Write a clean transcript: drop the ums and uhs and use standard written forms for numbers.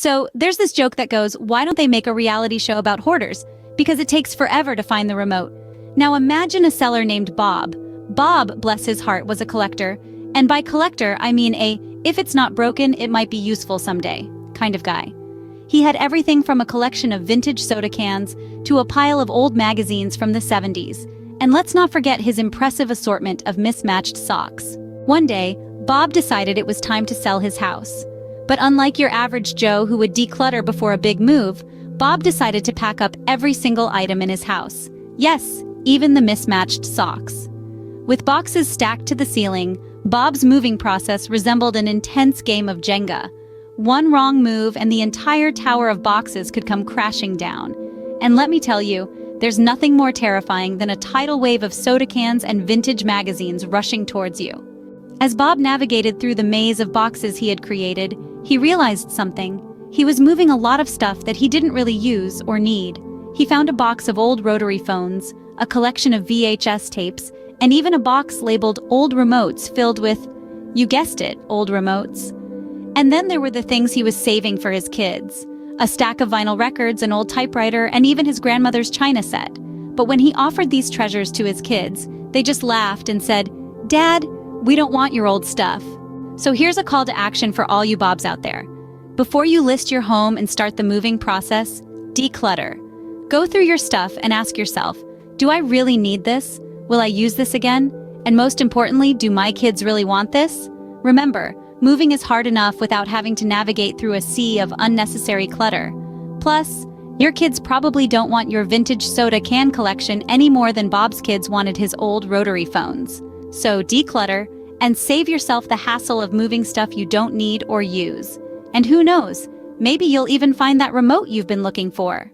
So there's this joke that goes, why don't they make a reality show about hoarders? Because it takes forever to find the remote. Now imagine a seller named Bob. Bob, bless his heart, was a collector. And by collector, I mean if it's not broken, it might be useful someday kind of guy. He had everything from a collection of vintage soda cans to a pile of old magazines from the 70s. And let's not forget his impressive assortment of mismatched socks. One day, Bob decided it was time to sell his house. But unlike your average Joe who would declutter before a big move, Bob decided to pack up every single item in his house. Yes, even the mismatched socks. With boxes stacked to the ceiling, Bob's moving process resembled an intense game of Jenga. One wrong move and the entire tower of boxes could come crashing down. And let me tell you, there's nothing more terrifying than a tidal wave of soda cans and vintage magazines rushing towards you. As Bob navigated through the maze of boxes he had created, he realized something. He was moving a lot of stuff that he didn't really use or need. He found a box of old rotary phones, a collection of VHS tapes, and even a box labeled old remotes filled with, you guessed it, old remotes. And then there were the things he was saving for his kids. A stack of vinyl records, an old typewriter, and even his grandmother's china set. But when he offered these treasures to his kids, they just laughed and said, "Dad, we don't want your old stuff." So here's a call to action for all you Bobs out there. Before you list your home and start the moving process, declutter. Go through your stuff and ask yourself, do I really need this? Will I use this again? And most importantly, do my kids really want this? Remember, moving is hard enough without having to navigate through a sea of unnecessary clutter. Plus, your kids probably don't want your vintage soda can collection any more than Bob's kids wanted his old rotary phones. So declutter and save yourself the hassle of moving stuff you don't need or use. And who knows, maybe you'll even find that remote you've been looking for.